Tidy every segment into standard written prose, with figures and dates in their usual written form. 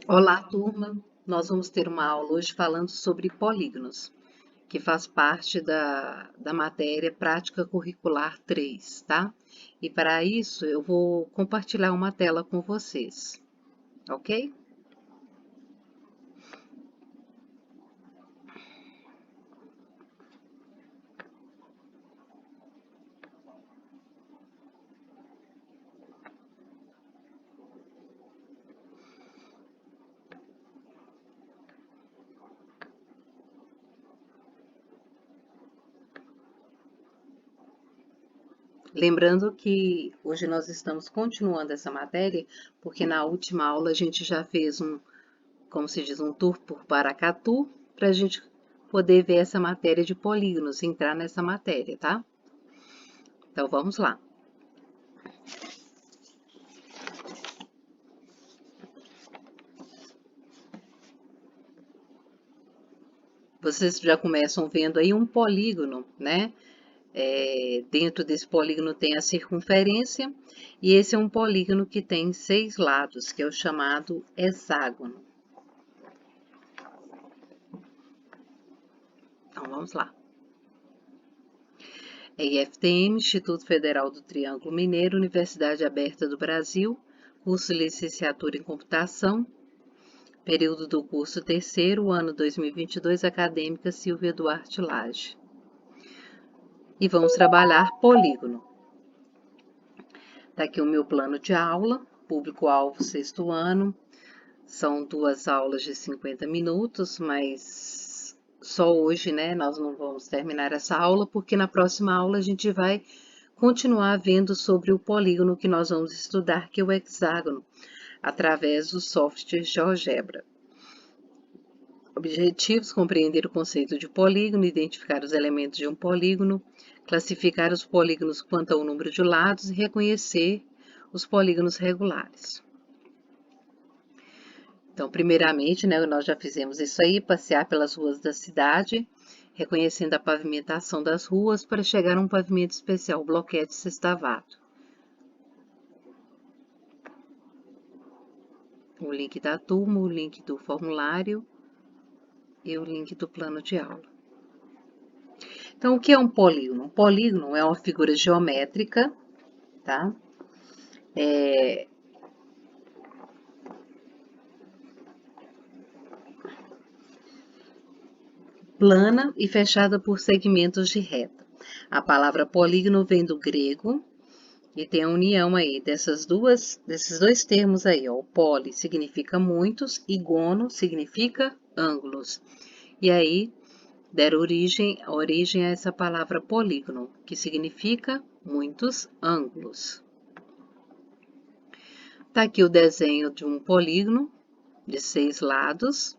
Olá, turma! Nós vamos ter uma aula hoje falando sobre polígonos, que faz parte da matéria Prática Curricular 3, tá? E para isso eu vou compartilhar uma tela com vocês, ok? Lembrando que hoje nós estamos continuando essa matéria, porque na última aula a gente já fez como se diz, um tour por Paracatu, para a gente poder ver essa matéria de polígonos, entrar nessa matéria, tá? Então vamos lá. Vocês já começam vendo aí um polígono, né? Dentro desse polígono tem a circunferência, e esse é um polígono que tem 6 lados, que é o chamado hexágono. Então vamos lá. IFTM, Instituto Federal do Triângulo Mineiro, Universidade Aberta do Brasil, curso de licenciatura em computação, período do curso terceiro, ano 2022, acadêmica Silvia Duarte Lage. E vamos trabalhar polígono. Está aqui o meu plano de aula, público-alvo sexto ano. São 2 aulas de 50 minutos, mas só hoje, né, nós não vamos terminar essa aula, porque na próxima aula a gente vai continuar vendo sobre o polígono que nós vamos estudar, que é o hexágono, através do software GeoGebra. Objetivos: compreender o conceito de polígono, identificar os elementos de um polígono, classificar os polígonos quanto ao número de lados e reconhecer os polígonos regulares. Então, primeiramente, né, nós já fizemos isso aí, passear pelas ruas da cidade, reconhecendo a pavimentação das ruas para chegar a um pavimento especial, bloquete sextavado. O link da turma, o link do formulário e o link do plano de aula. Então, o que é um polígono? Um polígono é uma figura geométrica, tá? Plana e fechada por segmentos de reta. A palavra polígono vem do grego e tem a união aí desses dois termos aí, ó. O poli significa muitos e gono significa ângulos. E aí deram origem a essa palavra polígono, que significa muitos ângulos. Tá aqui o desenho de um polígono de 6 lados,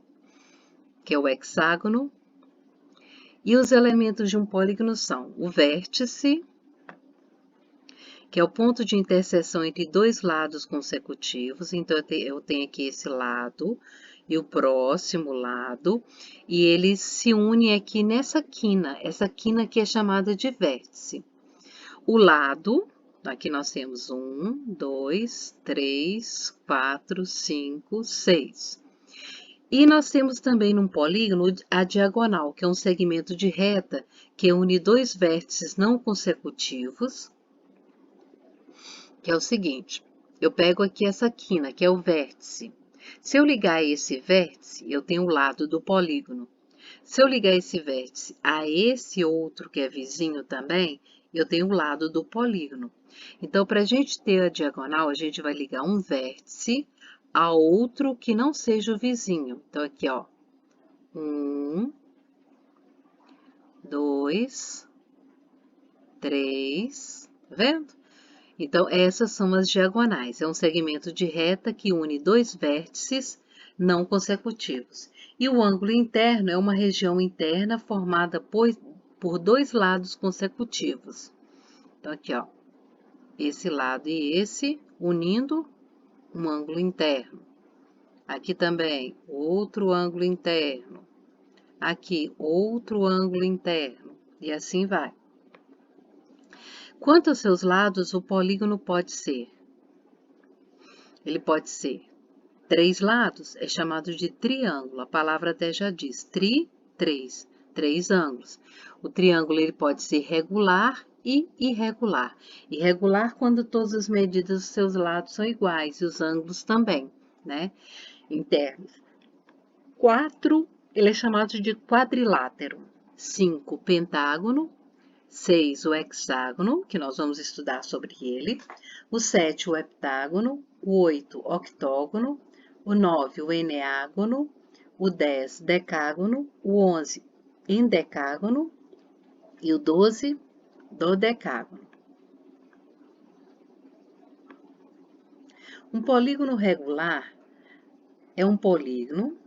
que é o hexágono. E os elementos de um polígono são o vértice, que é o ponto de interseção entre 2 lados consecutivos. Então, eu tenho aqui esse lado e o próximo lado, e eles se unem aqui nessa quina. Essa quina aqui é chamada de vértice. O lado, aqui nós temos 1, 2, 3, 4, 5, 6. E nós temos também num polígono a diagonal, que é um segmento de reta que une 2 vértices não consecutivos, que é o seguinte: eu pego aqui essa quina, que é o vértice. Se eu ligar esse vértice, eu tenho o lado do polígono. Se eu ligar esse vértice a esse outro que é vizinho também, eu tenho o lado do polígono. Então, para a gente ter a diagonal, a gente vai ligar um vértice a outro que não seja o vizinho. Então, aqui, ó, 1, 2, 3, tá vendo? Então, essas são as diagonais. É um segmento de reta que une 2 vértices não consecutivos. E o ângulo interno é uma região interna formada por 2 lados consecutivos. Então, aqui, ó, esse lado e esse unindo um ângulo interno. Aqui também, outro ângulo interno. Aqui, outro ângulo interno. E assim vai. Quanto aos seus lados, o polígono pode ser? Ele pode ser 3 lados é chamado de triângulo. A palavra até já diz, três ângulos. O triângulo ele pode ser regular e irregular. Irregular quando todas as medidas dos seus lados são iguais e os ângulos também, né? Internos. 4, ele é chamado de quadrilátero. 5, pentágono. 6, o hexágono, que nós vamos estudar sobre ele. O 7, o heptágono. O 8, octógono. O 9, o eneágono. O 10, decágono. O 11, endecágono. E o 12, dodecágono. Um polígono regular é um polígono,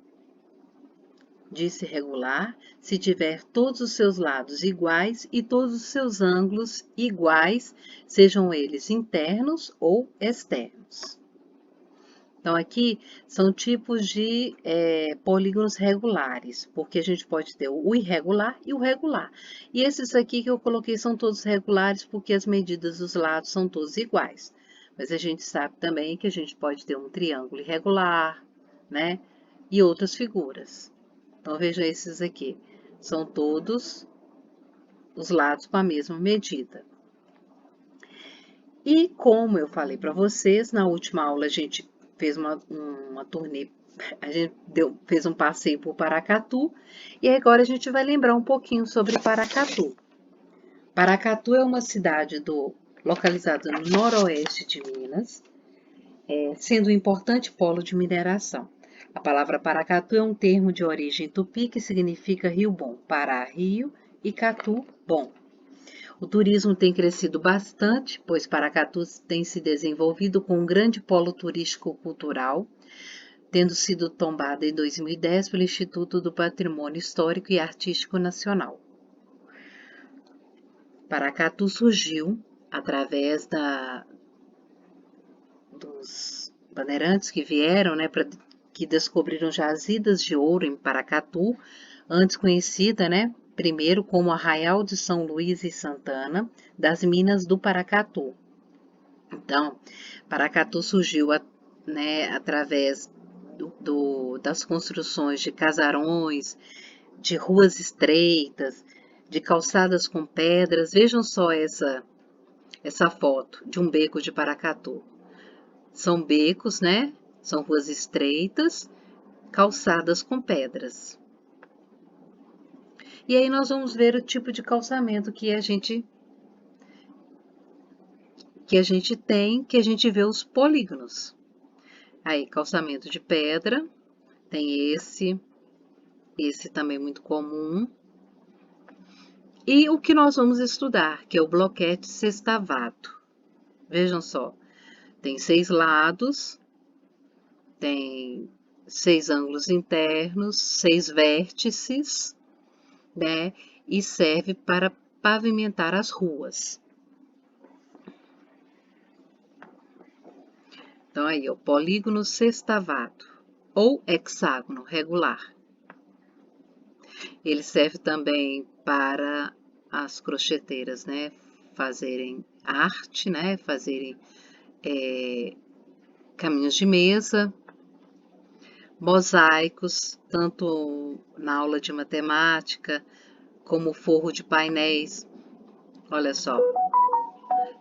disse regular, se tiver todos os seus lados iguais e todos os seus ângulos iguais, sejam eles internos ou externos. Então, aqui são tipos de polígonos regulares, porque a gente pode ter o irregular e o regular. E esses aqui que eu coloquei são todos regulares, porque as medidas dos lados são todos iguais. Mas a gente sabe também que a gente pode ter um triângulo irregular, né? E outras figuras. Então, veja esses aqui. São todos os lados com a mesma medida. E como eu falei para vocês, na última aula a gente fez uma turnê, a gente fez um passeio por Paracatu, e agora a gente vai lembrar um pouquinho sobre Paracatu. Paracatu é uma cidade localizada no noroeste de Minas, sendo um importante polo de mineração. A palavra Paracatu é um termo de origem tupi que significa rio bom, Pará, rio, e Catu, bom. O turismo tem crescido bastante, pois Paracatu tem se desenvolvido com um grande polo turístico-cultural, tendo sido tombada em 2010 pelo Instituto do Patrimônio Histórico e Artístico Nacional. Paracatu surgiu através dos bandeirantes que vieram, né, que descobriram jazidas de ouro em Paracatu, antes conhecida, né, primeiro como Arraial de São Luís e Santana, das Minas do Paracatu. Então, Paracatu surgiu, né, através das construções de casarões, de ruas estreitas, de calçadas com pedras. Vejam só essa foto de um beco de Paracatu. São becos, né? São ruas estreitas, calçadas com pedras. E aí nós vamos ver o tipo de calçamento que a gente tem, que a gente vê os polígonos. Aí, calçamento de pedra, tem esse também muito comum. E o que nós vamos estudar, que é o bloquete sextavado. Vejam só, tem 6 lados, tem 6 ângulos internos, 6 vértices, né? E serve para pavimentar as ruas. Então, aí, o polígono sextavado, ou hexágono regular. Ele serve também para as crocheteiras, né? Fazerem arte, né? Fazerem caminhos de mesa, mosaicos, tanto na aula de matemática, como forro de painéis. Olha só,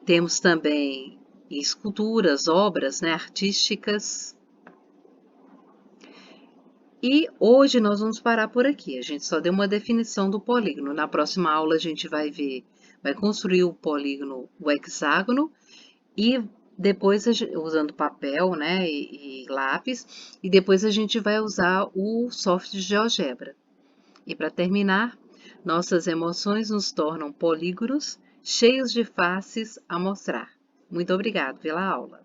temos também esculturas, obras, né, artísticas. E hoje nós vamos parar por aqui. A gente só deu uma definição do polígono. Na próxima aula a gente vai construir o polígono, o hexágono, e depois, usando papel, né, e lápis, e depois a gente vai usar o software de GeoGebra. E para terminar, nossas emoções nos tornam polígonos cheios de faces a mostrar. Muito obrigado pela aula.